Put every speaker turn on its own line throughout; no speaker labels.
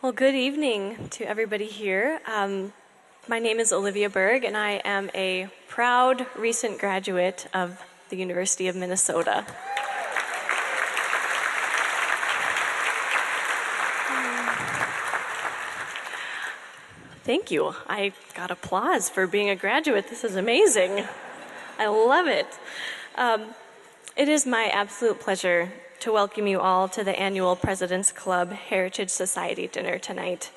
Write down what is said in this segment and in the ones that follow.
Well, good evening to everybody here. My name is Olivia Berg, and I am a proud recent graduate of the University of Minnesota. Thank you. I got applause for being a graduate. This is amazing. I love it. It is my absolute pleasure to welcome you all to the annual President's Club Heritage Society dinner tonight.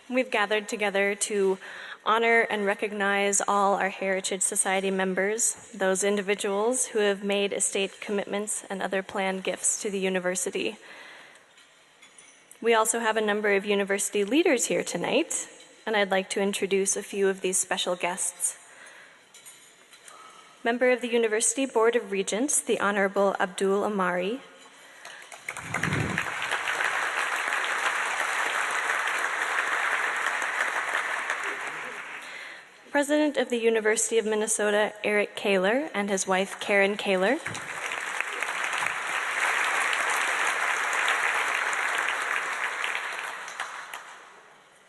We've gathered together to honor and recognize all our Heritage Society members, those individuals who have made estate commitments and other planned gifts to the university. We also have a number of university leaders here tonight, and I'd like to introduce a few of these special guests. Member of the University Board of Regents, the Honorable Abdul Amari. President of the University of Minnesota, Eric Kaler, and his wife, Karen Kaler.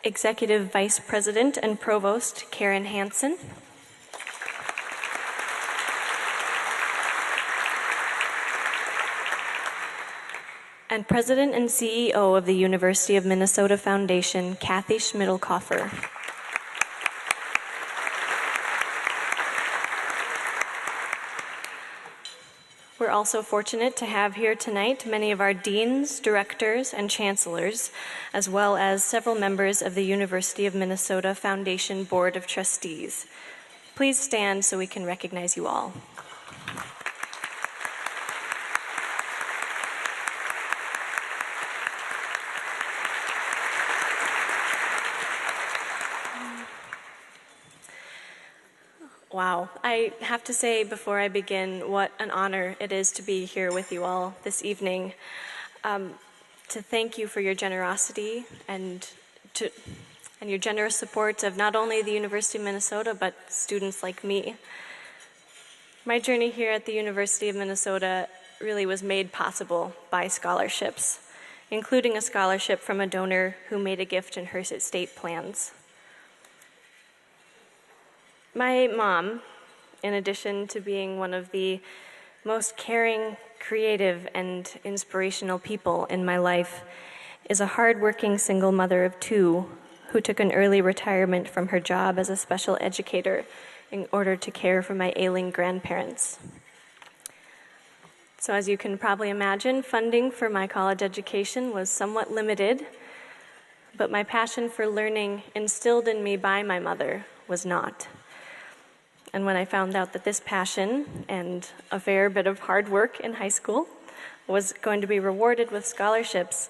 Executive Vice President and Provost, Karen Hansen. And President and CEO of the University of Minnesota Foundation, Kathy Schmidlkoffer. We're also fortunate to have here tonight many of our deans, directors, and chancellors, as well as several members of the University of Minnesota Foundation Board of Trustees. Please stand so we can recognize you all. Wow, I have to say before I begin what an honor it is to be here with you all this evening, to thank you for your generosity and your generous support of not only the University of Minnesota, but students like me. My journey here at the University of Minnesota really was made possible by scholarships, including a scholarship from a donor who made a gift in her estate plans. My mom, in addition to being one of the most caring, creative, and inspirational people in my life, is a hardworking single mother of two who took an early retirement from her job as a special educator in order to care for my ailing grandparents. So as you can probably imagine, funding for my college education was somewhat limited, but my passion for learning instilled in me by my mother was not. And when I found out that this passion and a fair bit of hard work in high school was going to be rewarded with scholarships,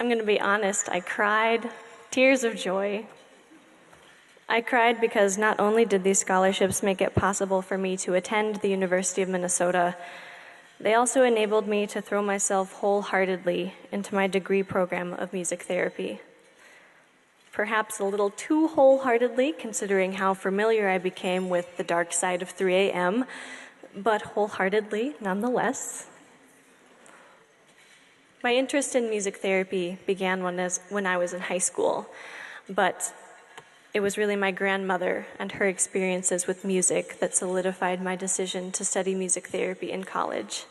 I'm going to be honest, I cried tears of joy. I cried because not only did these scholarships make it possible for me to attend the University of Minnesota, they also enabled me to throw myself wholeheartedly into my degree program of music therapy. Perhaps a little too wholeheartedly, considering how familiar I became with the dark side of 3 a.m., but wholeheartedly nonetheless. My interest in music therapy began when I was in high school, but it was really my grandmother and her experiences with music that solidified my decision to study music therapy in college.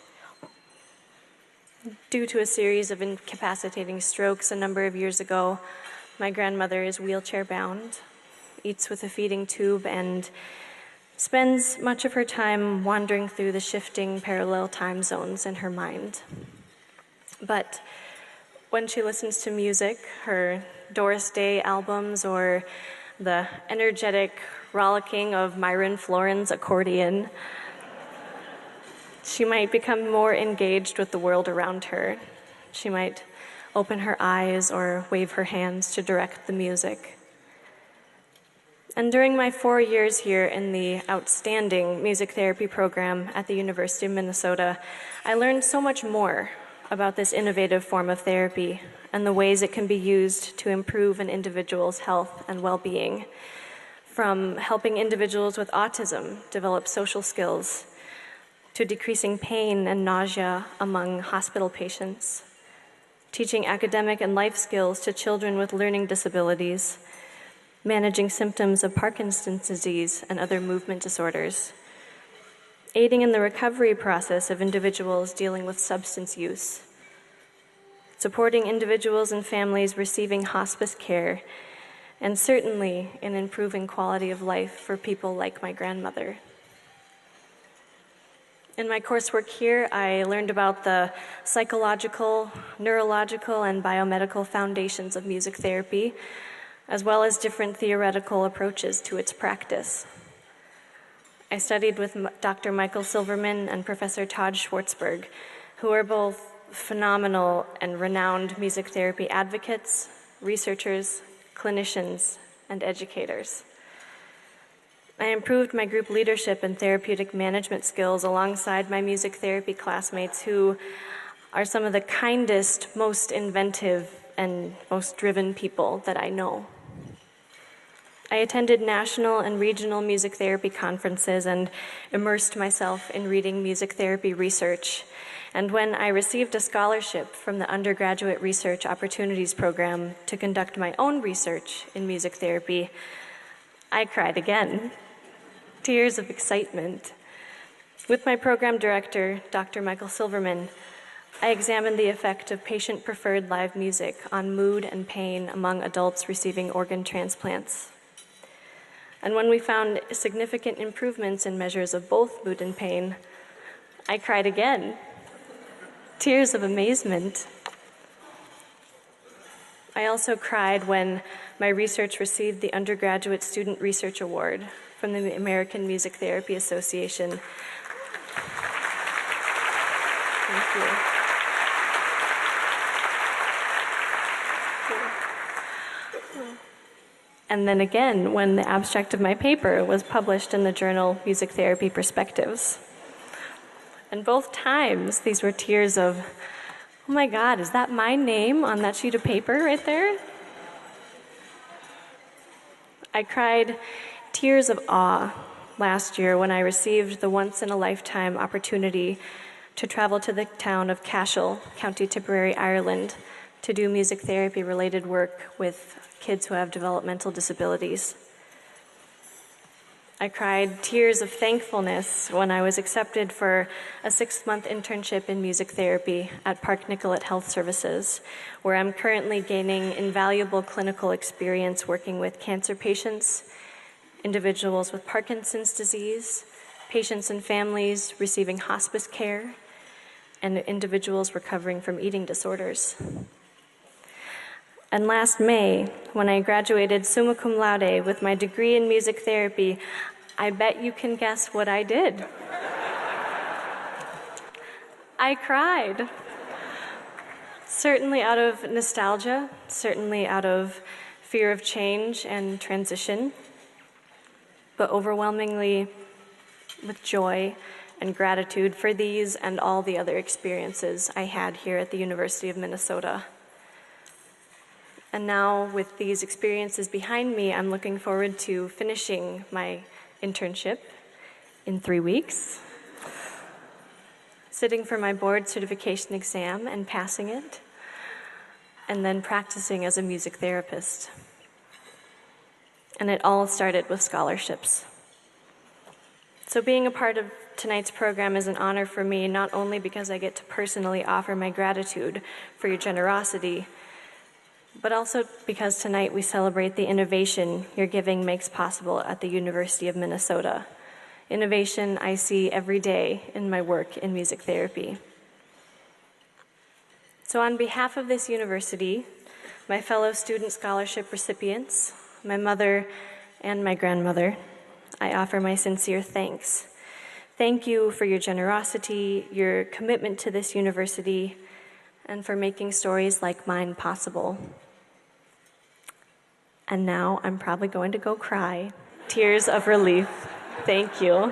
Due to a series of incapacitating strokes a number of years ago, my grandmother is wheelchair-bound, eats with a feeding tube, and spends much of her time wandering through the shifting parallel time zones in her mind. But when she listens to music, her Doris Day albums, or the energetic rollicking of Myron Floren's accordion, she might become more engaged with the world around her. She might open her eyes or wave her hands to direct the music. And during my 4 years here in the outstanding music therapy program at the University of Minnesota, I learned so much more about this innovative form of therapy and the ways it can be used to improve an individual's health and well-being, from helping individuals with autism develop social skills, to decreasing pain and nausea among hospital patients, teaching academic and life skills to children with learning disabilities, managing symptoms of Parkinson's disease and other movement disorders, aiding in the recovery process of individuals dealing with substance use, supporting individuals and families receiving hospice care, and certainly in improving quality of life for people like my grandmother. In my coursework here, I learned about the psychological, neurological, and biomedical foundations of music therapy, as well as different theoretical approaches to its practice. I studied with Dr. Michael Silverman and Professor Todd Schwartzberg, who are both phenomenal and renowned music therapy advocates, researchers, clinicians, and educators. I improved my group leadership and therapeutic management skills alongside my music therapy classmates, who are some of the kindest, most inventive, and most driven people that I know. I attended national and regional music therapy conferences and immersed myself in reading music therapy research. And when I received a scholarship from the Undergraduate Research Opportunities Program to conduct my own research in music therapy, I cried again. Tears of excitement. With my program director, Dr. Michael Silverman, I examined the effect of patient-preferred live music on mood and pain among adults receiving organ transplants. And when we found significant improvements in measures of both mood and pain, I cried again. Tears of amazement. I also cried when my research received the Undergraduate Student Research Award from the American Music Therapy Association. Thank you. And then again, when the abstract of my paper was published in the journal Music Therapy Perspectives. And both times, these were tears of, oh my God, is that my name on that sheet of paper right there? I cried tears of awe last year when I received the once-in-a-lifetime opportunity to travel to the town of Cashel, County Tipperary, Ireland, to do music therapy-related work with kids who have developmental disabilities. I cried tears of thankfulness when I was accepted for a 6-month internship in music therapy at Park Nicollet Health Services, where I'm currently gaining invaluable clinical experience working with cancer patients, individuals with Parkinson's disease, patients and families receiving hospice care, and individuals recovering from eating disorders. And last May, when I graduated summa cum laude with my degree in music therapy, I bet you can guess what I did. I cried. Certainly out of nostalgia, certainly out of fear of change and transition, but overwhelmingly with joy and gratitude for these and all the other experiences I had here at the University of Minnesota. And now, with these experiences behind me, I'm looking forward to finishing my internship in 3 weeks, sitting for my board certification exam and passing it, and then practicing as a music therapist. And it all started with scholarships. So being a part of tonight's program is an honor for me, not only because I get to personally offer my gratitude for your generosity, but also because tonight we celebrate the innovation your giving makes possible at the University of Minnesota. Innovation I see every day in my work in music therapy. So on behalf of this university, my fellow student scholarship recipients, my mother and my grandmother, I offer my sincere thanks. Thank you for your generosity, your commitment to this university, and for making stories like mine possible. And now I'm probably going to go cry. Tears of relief. Thank you.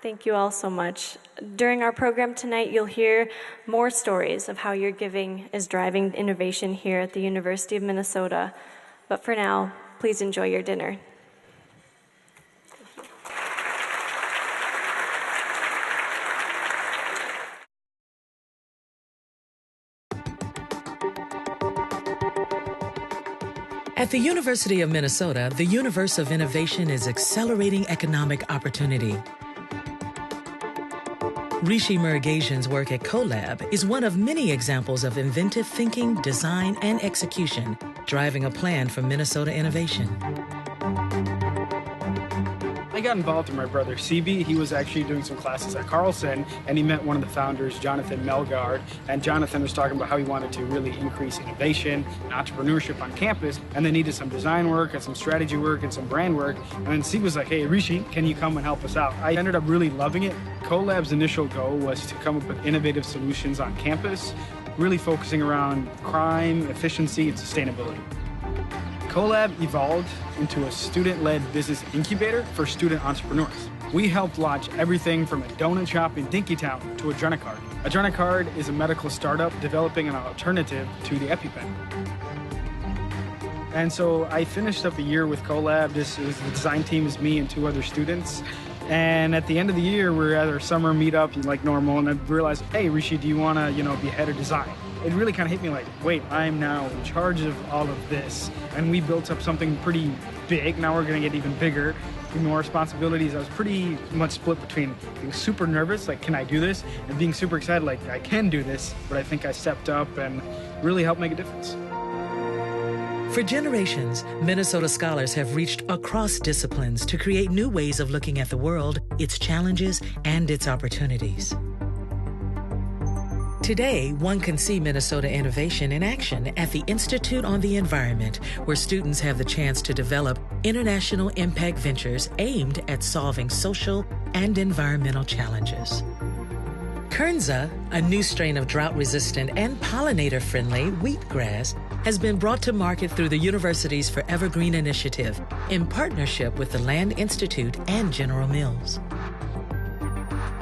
Thank you all so much. during our program tonight, you'll hear more stories of how your giving is driving innovation here at the University of Minnesota. But for now, please enjoy your dinner.
At the University of Minnesota, the universe of innovation is accelerating economic opportunity. Rishi Murugesan's work at CoLab is one of many examples of inventive thinking, design, and execution driving a plan for Minnesota innovation.
I got involved with my brother CB. He was actually doing some classes at Carlson, and he met one of the founders, Jonathan Melgard. And Jonathan was talking about how he wanted to really increase innovation and entrepreneurship on campus, and they needed some design work and some strategy work and some brand work. And then CB was like, hey, Rishi, can you come and help us out? I ended up really loving it. CoLab's initial goal was to come up with innovative solutions on campus, really focusing around crime, efficiency, and sustainability. CoLab evolved into a student-led business incubator for student entrepreneurs. We helped launch everything from a donut shop in Dinkytown to Adrenacard. Adrenacard is a medical startup developing an alternative to the EpiPen. And so I finished up a year with CoLab. The design team is me and 2 other students. And at the end of the year, we're at our summer meetup like normal, and I realized, hey, Rishi, do you want to, be head of design? It really kind of hit me like, wait, I'm now in charge of all of this. And we built up something pretty big. Now we're going to get even bigger, more responsibilities. I was pretty much split between being super nervous, like, can I do this? And being super excited, like, I can do this. But I think I stepped up and really helped make a difference.
For generations, Minnesota scholars have reached across disciplines to create new ways of looking at the world, its challenges, and its opportunities. Today, one can see Minnesota innovation in action at the Institute on the Environment, where students have the chance to develop international impact ventures aimed at solving social and environmental challenges. Kernza, a new strain of drought-resistant and pollinator-friendly wheatgrass, has been brought to market through the university's Forever Green initiative in partnership with the Land Institute and General Mills.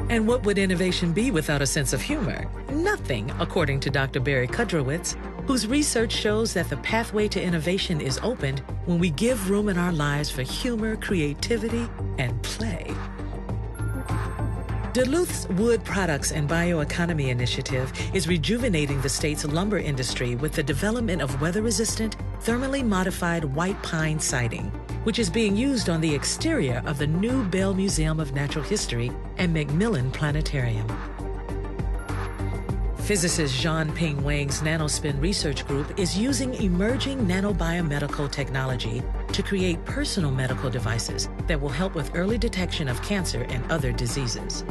And what would innovation be without a sense of humor? Nothing, according to Dr. Barry Kudrowitz, whose research shows that the pathway to innovation is opened when we give room in our lives for humor, creativity, and play. Duluth's Wood Products and Bioeconomy Initiative is rejuvenating the state's lumber industry with the development of weather-resistant, thermally modified white pine siding, which is being used on the exterior of the new Bell Museum of Natural History and Macmillan Planetarium. Physicist Jean-Ping Wang's Nanospin Research Group is using emerging nanobiomedical technology to create personal medical devices that will help with early detection of cancer and other diseases.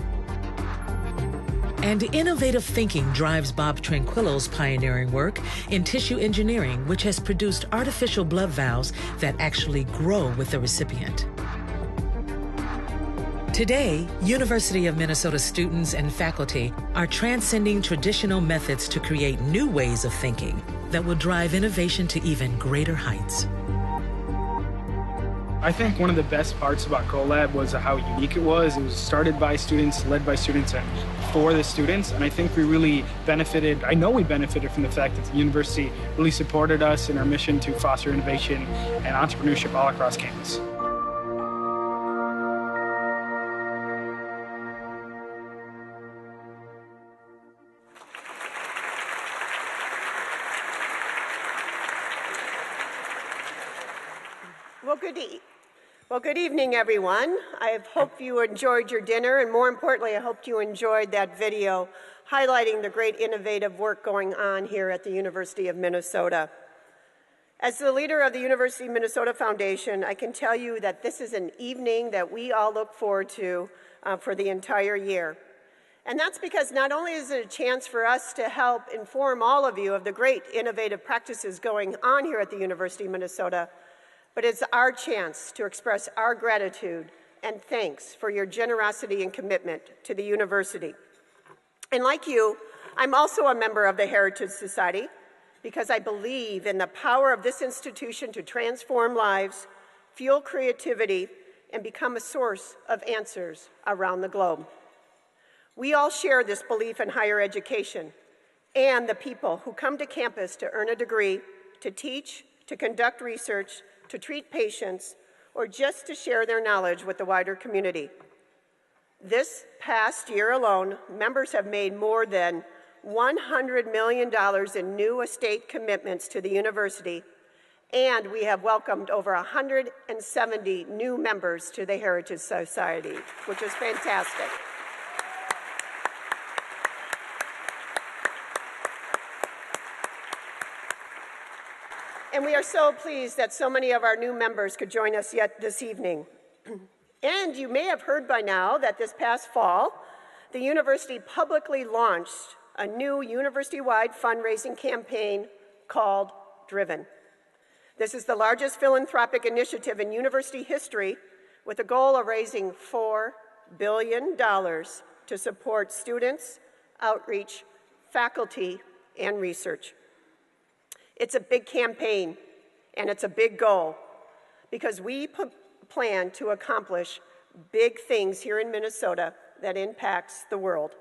And innovative thinking drives Bob Tranquillo's pioneering work in tissue engineering, which has produced artificial blood valves that actually grow with the recipient. Today, University of Minnesota students and faculty are transcending traditional methods to create new ways of thinking that will drive innovation to even greater heights.
I think one of the best parts about CoLab was how unique it was. It was started by students, led by students, and for the students. And I think we really benefited, I know we benefited from the fact that the university really supported us in our mission to foster innovation and entrepreneurship all across campus.
Well, good evening, everyone. I hope you enjoyed your dinner, and more importantly, I hope you enjoyed that video highlighting the great innovative work going on here at the University of Minnesota. As the leader of the University of Minnesota Foundation, I can tell you that this is an evening that we all look forward to for the entire year. And that's because not only is it a chance for us to help inform all of you of the great innovative practices going on here at the University of Minnesota, but it's our chance to express our gratitude and thanks for your generosity and commitment to the university. And like you, I'm also a member of the Heritage Society because I believe in the power of this institution to transform lives, fuel creativity, and become a source of answers around the globe. We all share this belief in higher education and the people who come to campus to earn a degree, to teach, to conduct research, to treat patients, or just to share their knowledge with the wider community. This past year alone, members have made more than $100 million in new estate commitments to the university, and we have welcomed over 170 new members to the Heritage Society, which is fantastic. And we are so pleased that so many of our new members could join us yet this evening. And you may have heard by now that this past fall, the university publicly launched a new university-wide fundraising campaign called Driven. This is the largest philanthropic initiative in university history with a goal of raising $4 billion to support students, outreach, faculty, and research. It's a big campaign, and it's a big goal, because we plan to accomplish big things here in Minnesota that impacts the world.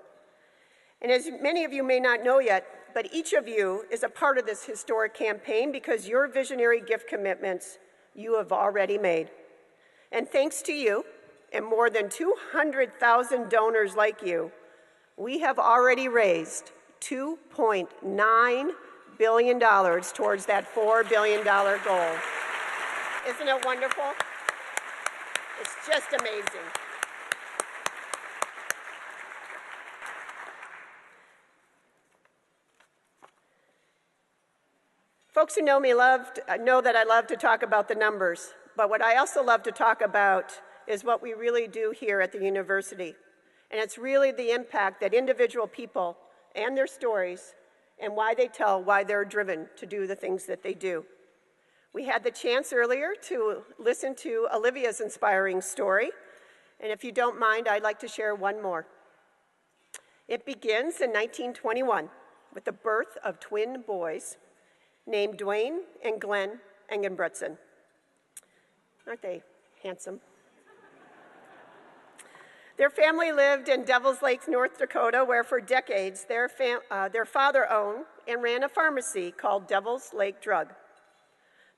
And as many of you may not know yet, but each of you is a part of this historic campaign because your visionary gift commitments you have already made. And thanks to you and more than 200,000 donors like you, we have already raised $2.9 billion towards that $4 billion goal. Isn't it wonderful? It's just amazing. Folks who know me know that I love to talk about the numbers, but what I also love to talk about is what we really do here at the university. And it's really the impact that individual people and their stories and why they're driven to do the things that they do. We had the chance earlier to listen to Olivia's inspiring story, and if you don't mind, I'd like to share one more. It begins in 1921 with the birth of twin boys named Dwayne and Glenn Engenbretson. Aren't they handsome? Their family lived in Devil's Lake, North Dakota, where for decades their father owned and ran a pharmacy called Devil's Lake Drug.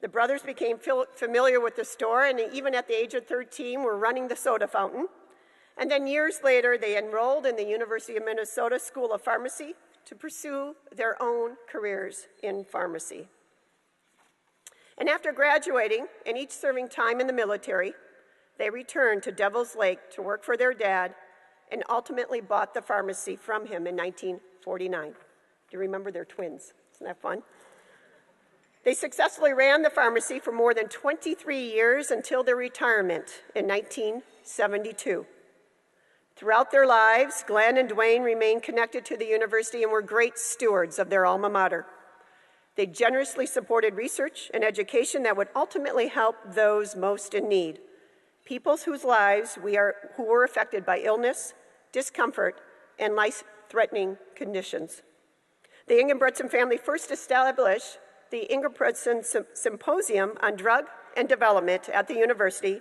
The brothers became familiar with the store, and even at the age of 13 were running the soda fountain. And then years later, they enrolled in the University of Minnesota School of Pharmacy to pursue their own careers in pharmacy. And after graduating, and each serving time in the military, they returned to Devil's Lake to work for their dad and ultimately bought the pharmacy from him in 1949. Do you remember they're twins? Isn't that fun? They successfully ran the pharmacy for more than 23 years until their retirement in 1972. Throughout their lives, Glenn and Dwayne remained connected to the university and were great stewards of their alma mater. They generously supported research and education that would ultimately help those most in need, people whose lives who were affected by illness, discomfort, and life-threatening conditions. The Engenbretson family first established the Engenbretson Symposium on Drug and Development at the university,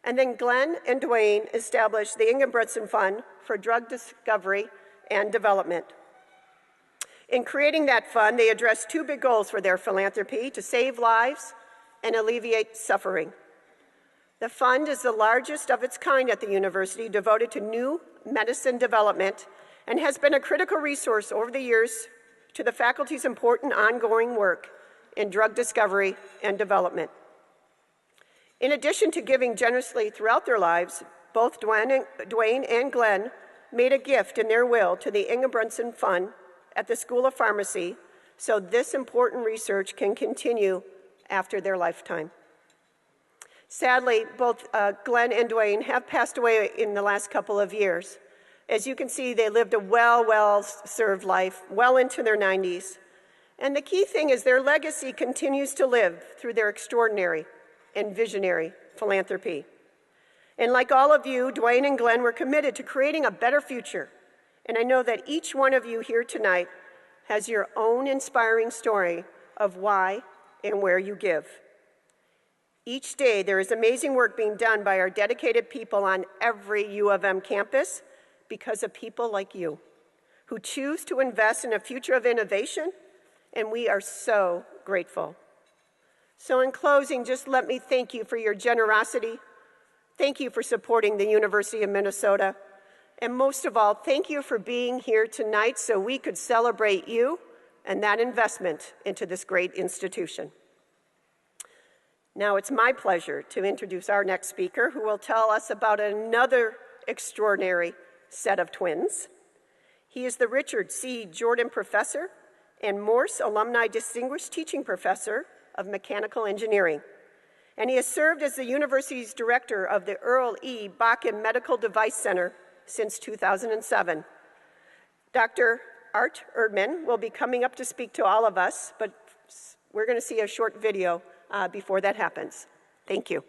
and then Glenn and Dwayne established the Engenbretson Fund for Drug Discovery and Development. In creating that fund, they addressed two big goals for their philanthropy: to save lives and alleviate suffering. The fund is the largest of its kind at the university, devoted to new medicine development, and has been a critical resource over the years to the faculty's important ongoing work in drug discovery and development. In addition to giving generously throughout their lives, both Dwayne and Glenn made a gift in their will to the Engenbretson Fund at the School of Pharmacy so this important research can continue after their lifetime. Sadly, both Glenn and Dwayne have passed away in the last couple of years. As you can see, they lived a well-served life, well into their 90s. And the key thing is their legacy continues to live through their extraordinary and visionary philanthropy. And like all of you, Dwayne and Glenn were committed to creating a better future. And I know that each one of you here tonight has your own inspiring story of why and where you give. Each day, there is amazing work being done by our dedicated people on every U of M campus, because of people like you who choose to invest in a future of innovation, and we are so grateful. So in closing, just let me thank you for your generosity. Thank you for supporting the University of Minnesota. And most of all, thank you for being here tonight so we could celebrate you and that investment into this great institution. Now it's my pleasure to introduce our next speaker, who will tell us about another extraordinary set of twins. He is the Richard C. Jordan Professor and Morse Alumni Distinguished Teaching Professor of Mechanical Engineering. And he has served as the university's director of the Earl E. Bakken Medical Device Center since 2007. Dr. Art Erdman will be coming up to speak to all of us, but we're going to see a short video before that happens. Thank you.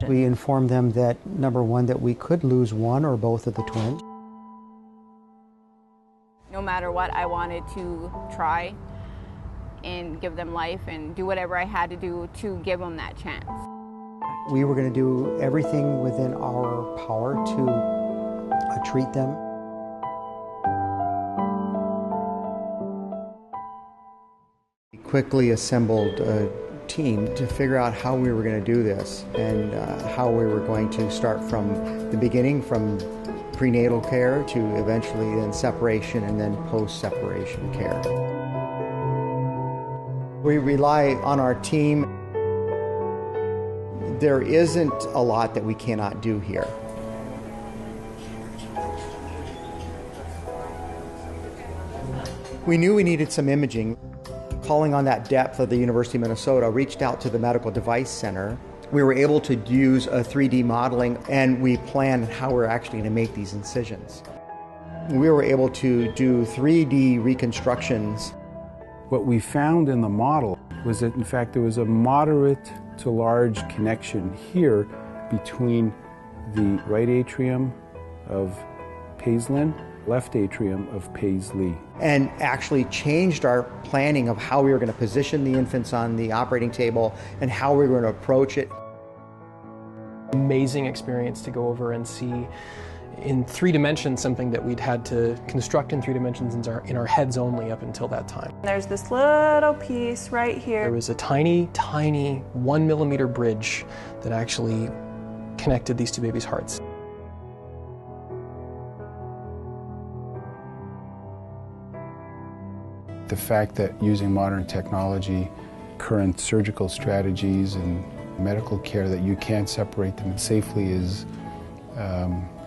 We informed them that, number one, that we could lose one or both of the twins.
No matter what, I wanted to try and give them life and do whatever I had to do to give them that chance.
We were going to do everything within our power to treat them. We quickly assembled a team to figure out how we were going to do this and how we were going to start from the beginning, from prenatal care to eventually then separation and then post-separation care. We rely on our team. There isn't a lot that we cannot do here. We knew we needed some imaging. Calling on that depth of the University of Minnesota, reached out to the Medical Device Center. We were able to use a 3D modeling, and we planned how we're actually going to make these incisions. We were able to do 3D reconstructions.
What we found in the model was that, in fact, there was a moderate to large connection here between the right atrium of Paisley, left atrium of Paisley.
And actually changed our planning of how we were going to position the infants on the operating table and how we were going to approach it.
Amazing experience to go over and see in 3 dimensions something that we'd had to construct in 3 dimensions in our heads only up until that time.
There's this little piece right here.
There was a tiny, tiny 1 millimeter bridge that actually connected these 2 babies' hearts.
The fact that using modern technology, current surgical strategies, and medical care, that you can separate them safely is,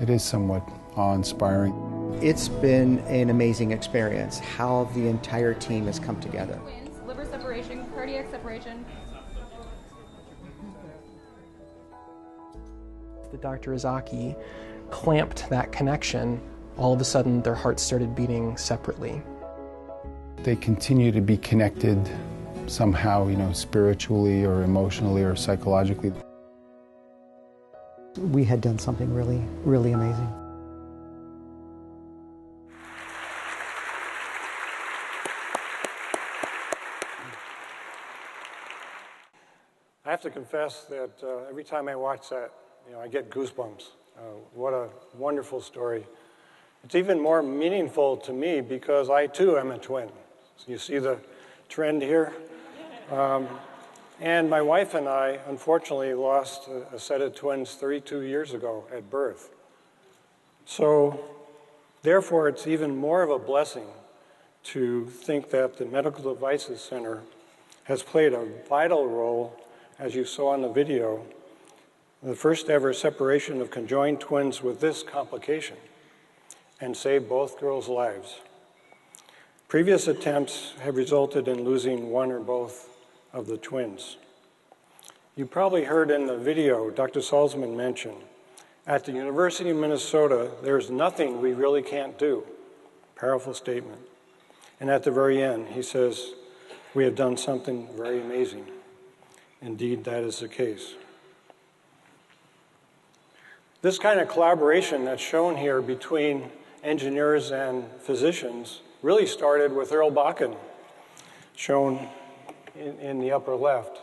it is somewhat awe-inspiring.
It's been an amazing experience, how the entire team has come together.
Liver separation, cardiac separation.
The Dr. Izaki clamped that connection, all of a sudden their hearts started beating separately.
They continue to be connected somehow, spiritually or emotionally or psychologically.
We had done something really, really amazing.
I have to confess that every time I watch that, I get goosebumps. What a wonderful story. It's even more meaningful to me because I too am a twin. So you see the trend here? And my wife and I, unfortunately, lost a set of twins 32 years ago at birth. So, therefore, it's even more of a blessing to think that the Medical Devices Center has played a vital role, as you saw in the video, the first ever separation of conjoined twins with this complication, and saved both girls' lives. Previous attempts have resulted in losing one or both of the twins. You probably heard in the video Dr. Salzman mention, at the University of Minnesota, there's nothing we really can't do. Powerful statement. And at the very end, he says, we have done something very amazing. indeed that is the case. This kind of collaboration that's shown here between engineers and physicians really started with Earl Bakken, shown in the upper left.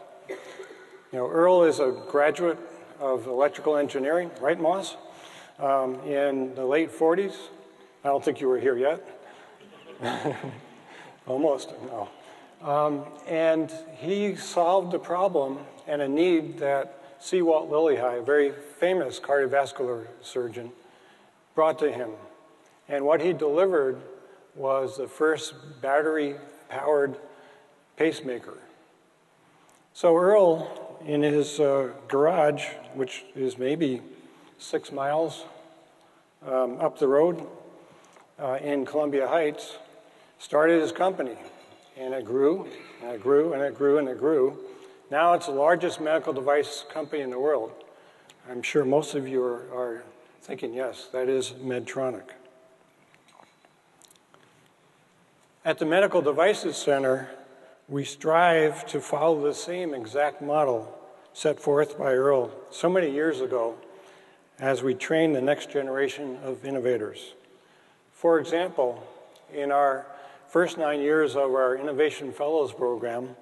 Earl is a graduate of electrical engineering, right, Moss? In the late 40s. I don't think you were here yet. Almost, no. And he solved a problem and a need that C. Walt Lillehei, a very famous cardiovascular surgeon, brought to him. And what he delivered was the first battery-powered pacemaker. So Earl, in his garage, which is maybe 6 miles up the road in Columbia Heights, started his company. And it grew, and it grew, and it grew, and it grew. Now it's the largest medical device company in the world. I'm sure most of you are thinking, yes, that is Medtronic. At the Medical Devices Center, we strive to follow the same exact model set forth by Earl so many years ago as we train the next generation of innovators. For example, in our first 9 years of our Innovation Fellows program,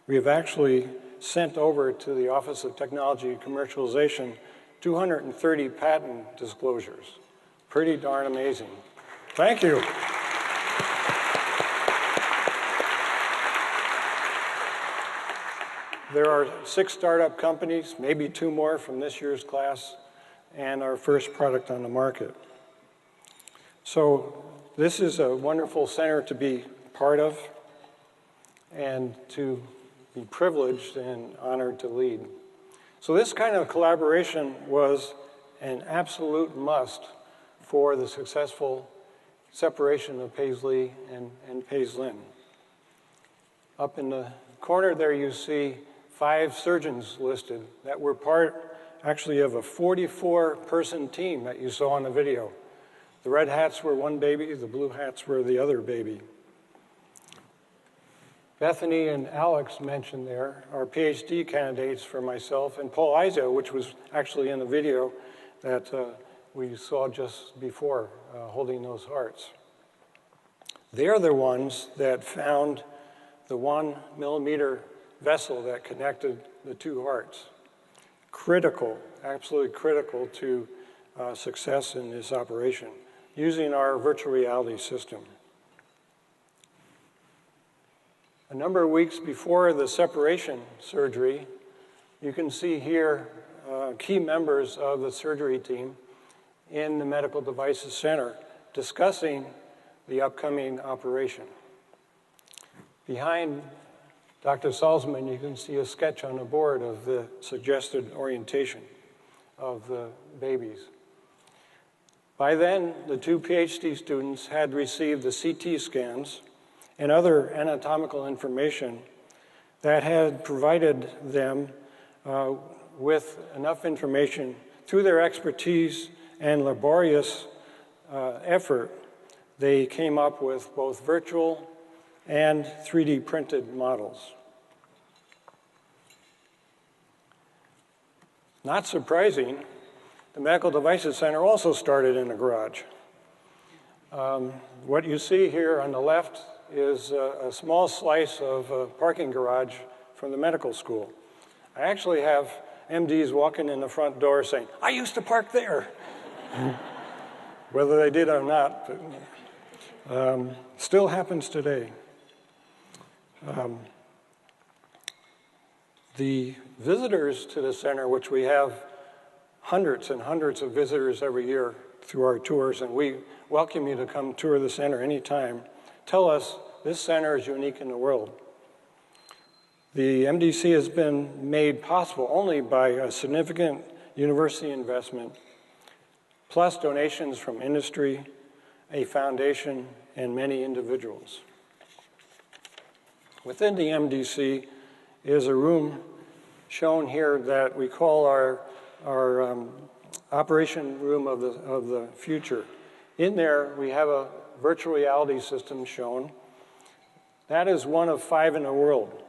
we have actually sent over to the Office of Technology and Commercialization 230 patent disclosures. Pretty darn amazing. Thank you. There are 6 startup companies, maybe 2 more from this year's class, and our first product on the market. So this is a wonderful center to be part of and to be privileged and honored to lead. So this kind of collaboration was an absolute must for the successful separation of Paisley and Paislin. Up in the corner there you see 5 surgeons listed that were part actually of a 44-person team that you saw in the video. The red hats were one baby, the blue hats were the other baby. Bethany and Alex mentioned there are PhD candidates for myself, and Paul Izio, which was actually in the video that we saw just before, holding those hearts. They're the ones that found the 1-millimeter vessel that connected the 2 hearts. Critical, absolutely critical to success in this operation, using our virtual reality system. A number of weeks before the separation surgery, you can see here key members of the surgery team in the Medical Devices Center discussing the upcoming operation. Behind Dr. Salzman, you can see a sketch on the board of the suggested orientation of the babies. By then, the 2 PhD students had received the CT scans and other anatomical information that had provided them with enough information through their expertise and laborious effort. They came up with both virtual and 3D printed models. Not surprising, the Medical Devices Center also started in a garage. What you see here on the left is a small slice of a parking garage from the medical school. I actually have MDs walking in the front door saying, "I used to park there." Whether they did or not, still happens today. The visitors to the center, which we have hundreds and hundreds of visitors every year through our tours, and we welcome you to come tour the center anytime, tell us this center is unique in the world. The MDC has been made possible only by a significant university investment, plus donations from industry, a foundation, and many individuals. Within the MDC is a room shown here that we call our operation room of the future. In there, we have a virtual reality system shown. That is one of 5 in the world.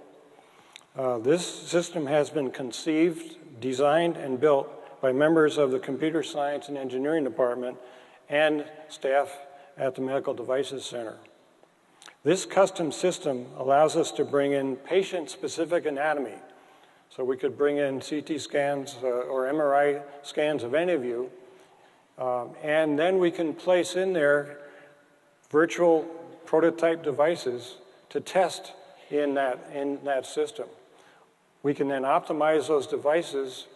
This system has been conceived, designed, and built by members of the Computer Science and Engineering Department and staff at the Medical Devices Center. This custom system allows us to bring in patient-specific anatomy. So we could bring in CT scans or MRI scans of any of you, and then we can place in there virtual prototype devices to test in that system. We can then optimize those devices,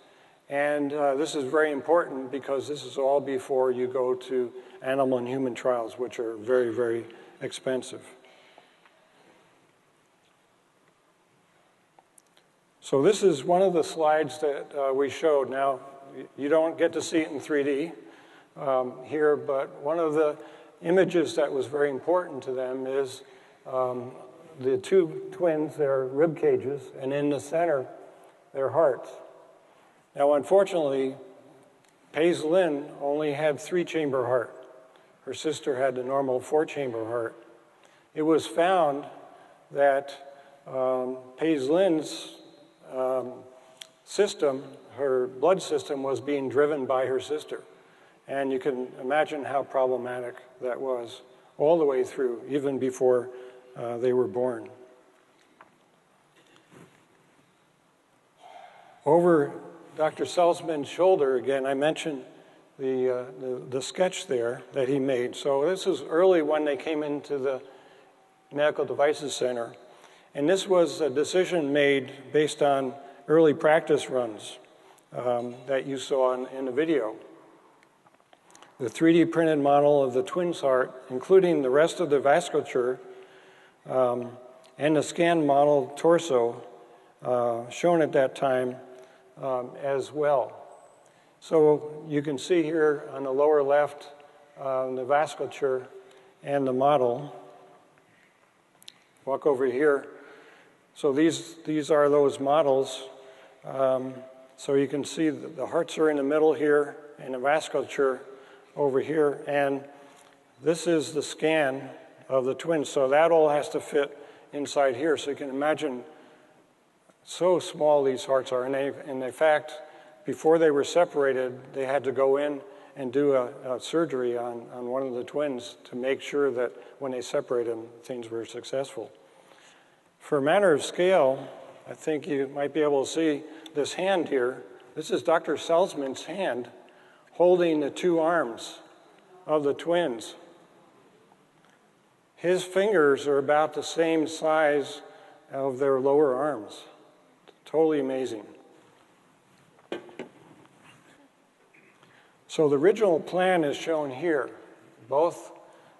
and this is very important because this is all before you go to animal and human trials, which are very, very expensive. So this is one of the slides that we showed. Now, you don't get to see it in 3D here, but one of the images that was very important to them is the two twins, their rib cages, and in the center, their hearts. Now, unfortunately, Paige Lynn only had 3-chamber heart. Her sister had the normal 4-chamber heart. It was found that Paige Lynn's system, her blood system, was being driven by her sister. And you can imagine how problematic that was all the way through, even before they were born. Over Dr. Salzman's shoulder, again, I mentioned the sketch there that he made. So this was early when they came into the Medical Devices Center. And this was a decision made based on early practice runs that you saw in the video. The 3D printed model of the twin's heart, including the rest of the vasculature, and the scanned model torso shown at that time as well. So you can see here on the lower left the vasculature and the model. Walk over here. So these are those models. So you can see the hearts are in the middle here and the vasculature over here. And this is the scan of the twins. So that all has to fit inside here. So you can imagine so small these hearts are. And in fact, before they were separated, they had to go in and do a surgery on one of the twins to make sure that when they separated them, things were successful. For a matter of scale, I think you might be able to see this hand here. This is Dr. Salzman's hand holding the 2 arms of the twins. His fingers are about the same size of their lower arms. Totally amazing. So the original plan is shown here. Both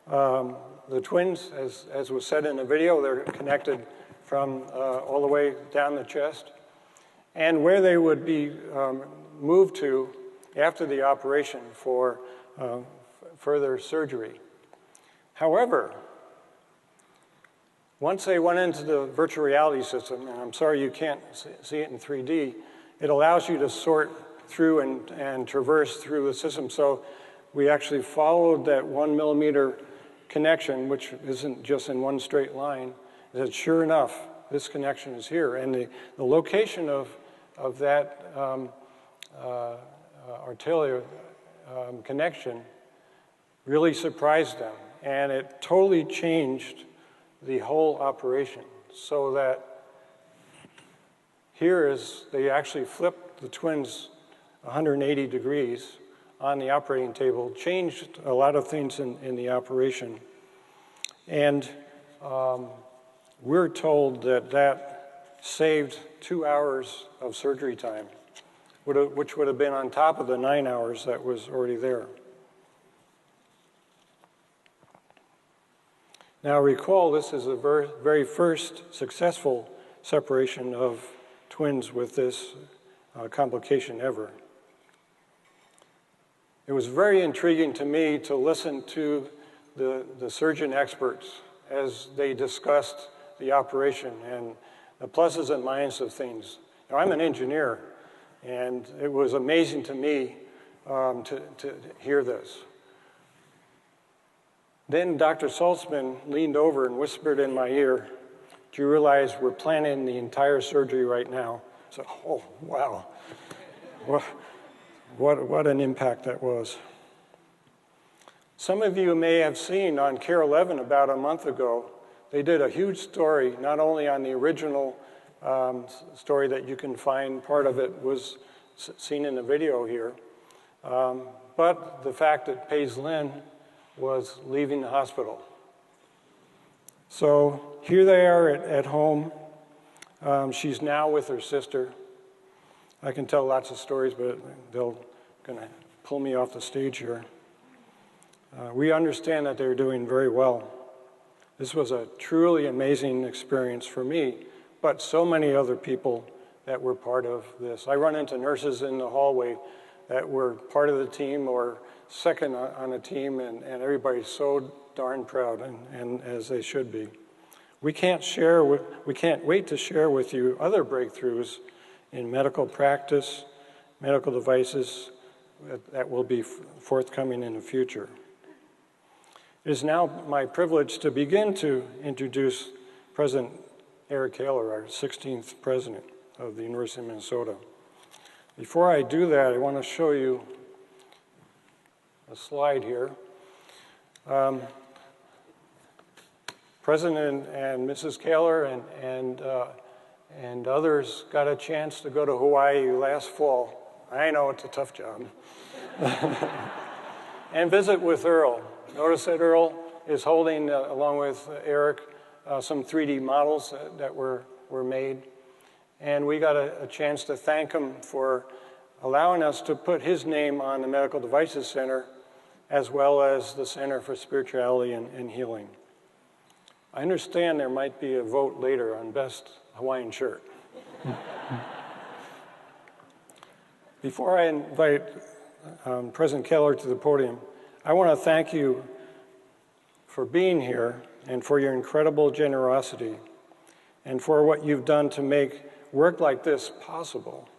the twins, as was said in the video, they're connected from all the way down the chest, and where they would be moved to after the operation for further surgery. However, once they went into the virtual reality system, and I'm sorry you can't see it in 3D, it allows you to sort through and traverse through the system. So we actually followed that 1 millimeter connection, which isn't just in one straight line. That sure enough, this connection is here. And the location of that arterial connection really surprised them. And it totally changed the whole operation. So that here is, they actually flipped the twins 180 degrees on the operating table, changed a lot of things in the operation. And we're told that saved 2 hours of surgery time, which would have been on top of the 9 hours that was already there. Now recall, this is the very first successful separation of twins with this complication ever. It was very intriguing to me to listen to the surgeon experts as they discussed the operation and the pluses and minuses of things. Now, I'm an engineer, and it was amazing to me to hear this. Then Dr. Salzman leaned over and whispered in my ear, Do you realize we're planning the entire surgery right now? So, oh, wow. What an impact that was. Some of you may have seen on Care 11 about a month ago, they did a huge story, not only on the original story that you can find, part of it was seen in the video here, but the fact that Paige Lynn was leaving the hospital. So here they are at home. She's now with her sister. I can tell lots of stories, but they're going to pull me off the stage here. We understand that they're doing very well. This was a truly amazing experience for me, but so many other people that were part of this. I run into nurses in the hallway that were part of the team or second on a team, and everybody's so darn proud, and as they should be. We can't wait to share with you other breakthroughs in medical practice, medical devices that will be forthcoming in the future. It is now my privilege to begin to introduce President Eric Kaler, our 16th president of the University of Minnesota. Before I do that, I want to show you a slide here. President and Mrs. Kaler and others got a chance to go to Hawaii last fall. I know it's a tough job. And visit with Earl. Notice that Earl is holding, along with Eric, some 3D models that were made. And we got a chance to thank him for allowing us to put his name on the Medical Devices Center, as well as the Center for Spirituality and Healing. I understand there might be a vote later on best Hawaiian shirt. Before I invite President Keller to the podium, I want to thank you for being here and for your incredible generosity and for what you've done to make work like this possible.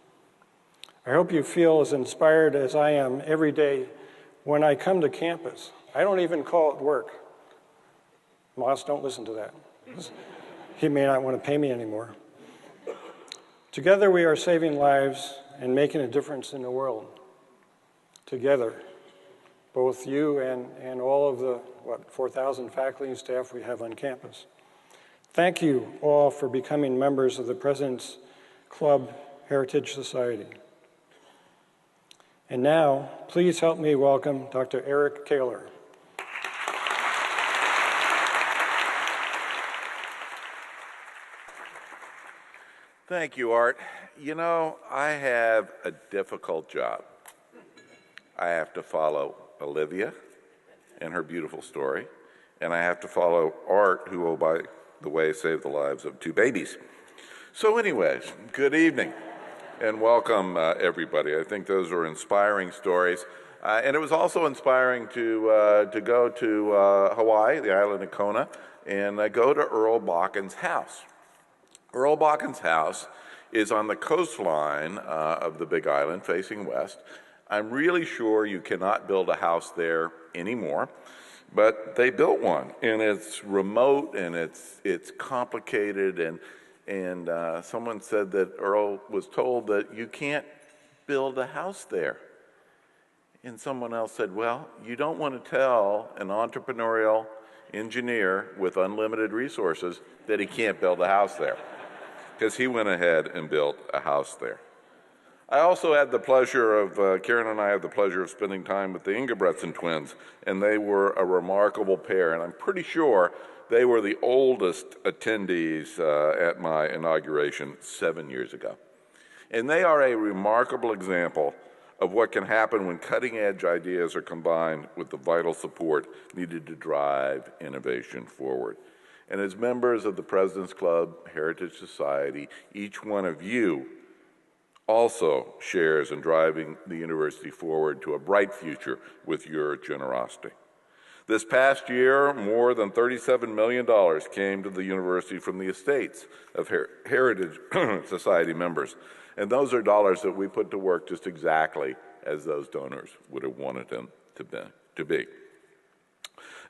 I hope you feel as inspired as I am every day when I come to campus. I don't even call it work. Moss, don't listen to that. He may not want to pay me anymore. Together we are saving lives and making a difference in the world. Together, both you and all of the, 4,000 faculty and staff we have on campus. Thank you all for becoming members of the President's Club Heritage Society. And now, please help me welcome Dr. Eric Kaler.
Thank you, Art. You know, I have a difficult job. I have to follow Olivia and her beautiful story, and I have to follow Art, who will, by the way, save the lives of 2 babies. So anyways, good evening, and welcome, everybody. I think those are inspiring stories. And it was also inspiring to go to Hawaii, the island of Kona, and go to Earl Bakken's house. Earl Bakken's house is on the coastline of the Big Island, facing west. I'm really sure you cannot build a house there anymore, but they built one, and it's remote and it's complicated, and someone said that Earl was told that you can't build a house there. And someone else said, well, you don't want to tell an entrepreneurial engineer with unlimited resources that he can't build a house there, because he went ahead and built a house there. I also had the pleasure of, Karen and I had the pleasure of spending time with the Ingebretson twins, and they were a remarkable pair, and I'm pretty sure they were the oldest attendees at my inauguration 7 years ago. And they are a remarkable example of what can happen when cutting-edge ideas are combined with the vital support needed to drive innovation forward. And as members of the President's Club Heritage Society, each one of you also shares in driving the university forward to a bright future with your generosity. This past year, more than $37 million came to the university from the estates of Heritage Society members. And those are dollars that we put to work just exactly as those donors would have wanted them to be.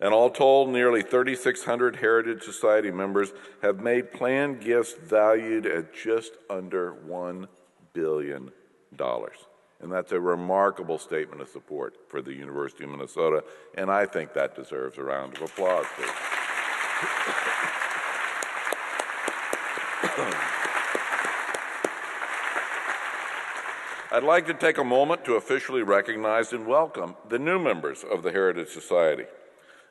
And all told, nearly 3,600 Heritage Society members have made planned gifts valued at just under $1 billion. And that's a remarkable statement of support for the University of Minnesota, and I think that deserves a round of applause, please. I'd like to take a moment to officially recognize and welcome the new members of the Heritage Society.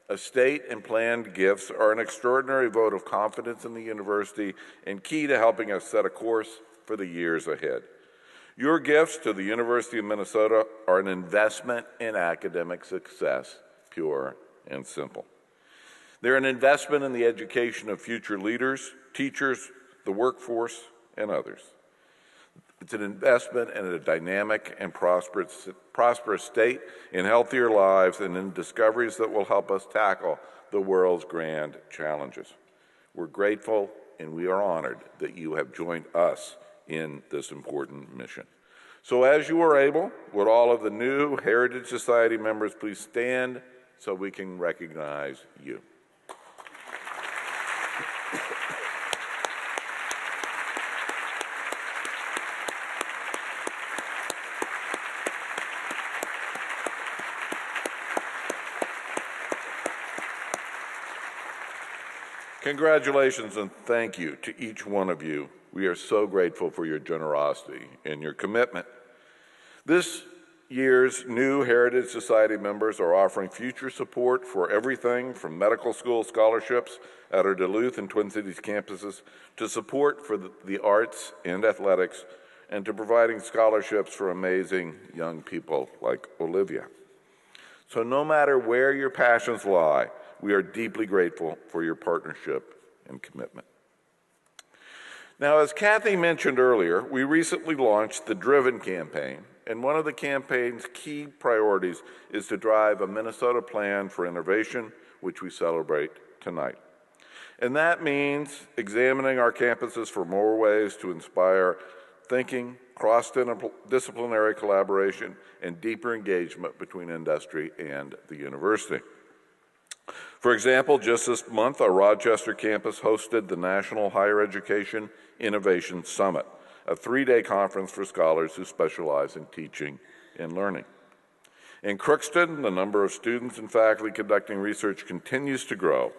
Estate and planned gifts are an extraordinary vote of confidence in the university and key to helping us set a course for the years ahead. Your gifts to the University of Minnesota are an investment in academic success, pure and simple. They're an investment in the education of future leaders, teachers, the workforce, and others. It's an investment in a dynamic and prosperous state, in healthier lives, and in discoveries that will help us tackle the world's grand challenges. We're grateful and we are honored that you have joined us in this important mission. So as you are able, would all of the new Heritage Society members please stand so we can recognize you. Congratulations and thank you to each one of you. We are so grateful for your generosity and your commitment. This year's new Heritage Society members are offering future support for everything from medical school scholarships at our Duluth and Twin Cities campuses to support for the arts and athletics and to providing scholarships for amazing young people like Olivia. So no matter where your passions lie, we are deeply grateful for your partnership and commitment. Now, as Kathy mentioned earlier, we recently launched the Driven campaign, and one of the campaign's key priorities is to drive a Minnesota plan for innovation, which we celebrate tonight. And that means examining our campuses for more ways to inspire thinking, cross-disciplinary collaboration, and deeper engagement between industry and the university. For example, just this month, our Rochester campus hosted the National Higher Education Innovation Summit, a 3-day conference for scholars who specialize in teaching and learning. In Crookston, the number of students and faculty conducting research continues to grow,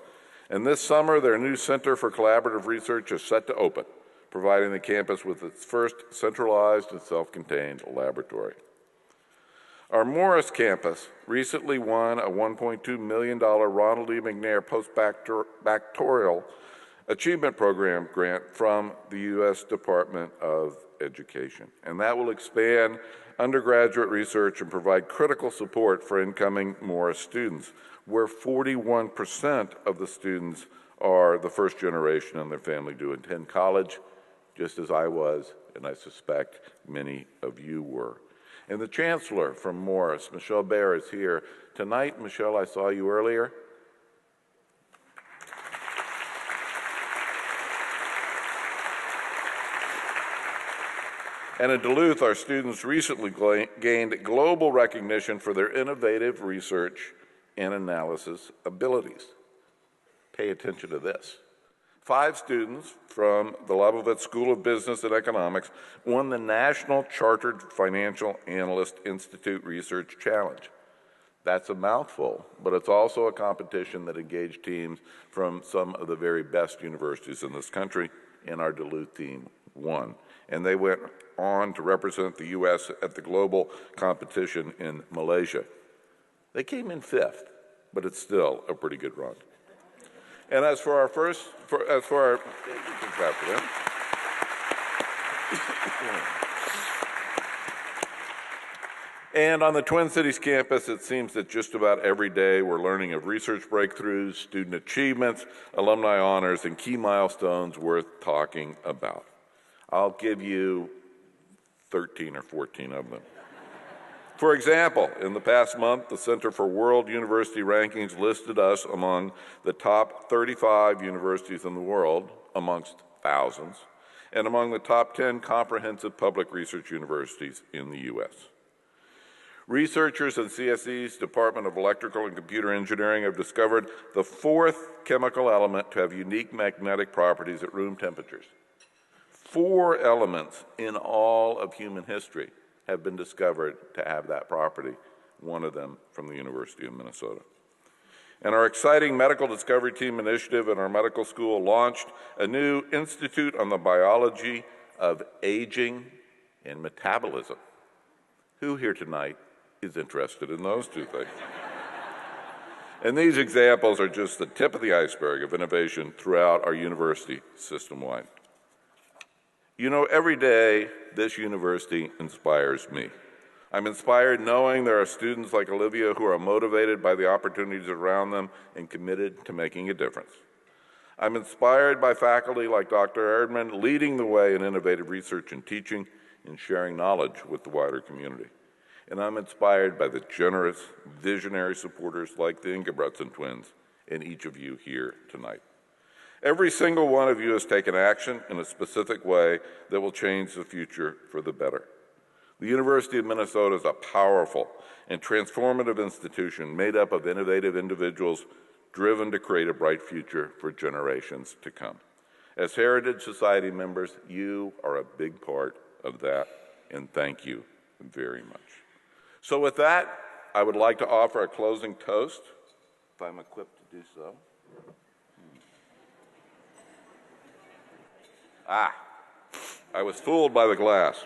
and this summer, their new Center for Collaborative Research is set to open, providing the campus with its first centralized and self-contained laboratory. Our Morris campus recently won a $1.2 million Ronald E. McNair Postdoctoral Achievement Program grant from the U.S. Department of Education, and that will expand undergraduate research and provide critical support for incoming Morris students, where 41% of the students are the first generation in their family to attend college, just as I was, and I suspect many of you were. And the Chancellor from Morris, Michelle Baer, is here tonight. Michelle, I saw you earlier. And in Duluth, our students recently gained global recognition for their innovative research and analysis abilities. Pay attention to this. 5 students from the Leibovitz School of Business and Economics won the National Chartered Financial Analyst Institute Research Challenge. That's a mouthful, but it's also a competition that engaged teams from some of the very best universities in this country, and our Duluth team won. And they went on to represent the U.S. at the global competition in Malaysia. They came in 5th, but it's still a pretty good run. And as for our and on the Twin Cities campus, it seems that just about every day we're learning of research breakthroughs, student achievements, alumni honors, and key milestones worth talking about. I'll give you 13 or 14 of them. For example, in the past month, the Center for World University Rankings listed us among the top 35 universities in the world, amongst thousands, and among the top 10 comprehensive public research universities in the U.S. Researchers in CSE's Department of Electrical and Computer Engineering have discovered the fourth chemical element to have unique magnetic properties at room temperatures. 4 elements in all of human history have been discovered to have that property, one of them from the University of Minnesota. And our exciting Medical Discovery Team initiative in our medical school launched a new Institute on the Biology of Aging and Metabolism. Who here tonight is interested in those 2 things? And these examples are just the tip of the iceberg of innovation throughout our university system-wide. You know, every day this university inspires me. I'm inspired knowing there are students like Olivia who are motivated by the opportunities around them and committed to making a difference. I'm inspired by faculty like Dr. Erdman leading the way in innovative research and teaching and sharing knowledge with the wider community. And I'm inspired by the generous, visionary supporters like the Ingebretson twins and each of you here tonight. Every single one of you has taken action in a specific way that will change the future for the better. The University of Minnesota is a powerful and transformative institution made up of innovative individuals driven to create a bright future for generations to come. As Heritage Society members, you are a big part of that, and thank you very much. So with that, I would like to offer a closing toast, if I'm equipped to do so. I was fooled by the glass.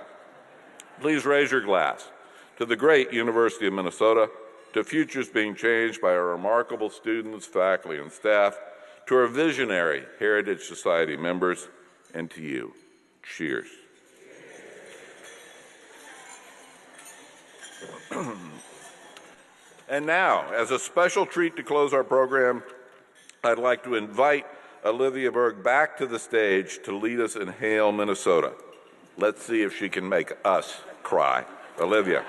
Please raise your glass to the great University of Minnesota, to futures being changed by our remarkable students, faculty, and staff, to our visionary Heritage Society members, and to you. Cheers. And now, as a special treat to close our program, I'd like to invite Olivia Berg back to the stage to lead us in Hail, Minnesota. Let's see if she can make us cry. Olivia.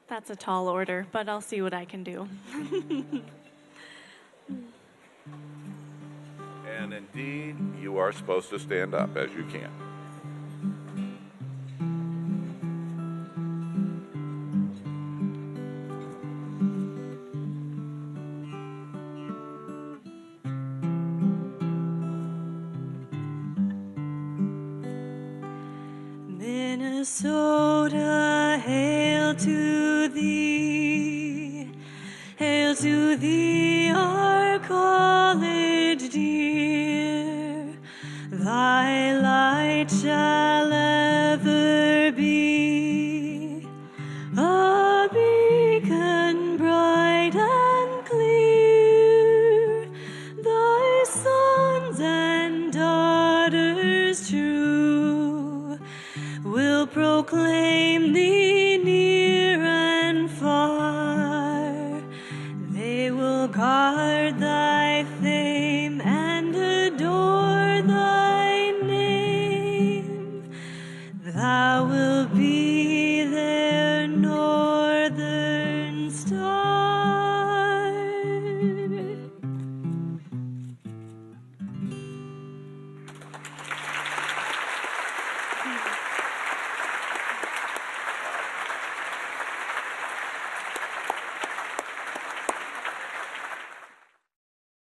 That's a tall order, but I'll see what I can do.
And indeed, you are supposed to stand up as you can.
Minnesota, hail to thee, our college dear. Thy light shines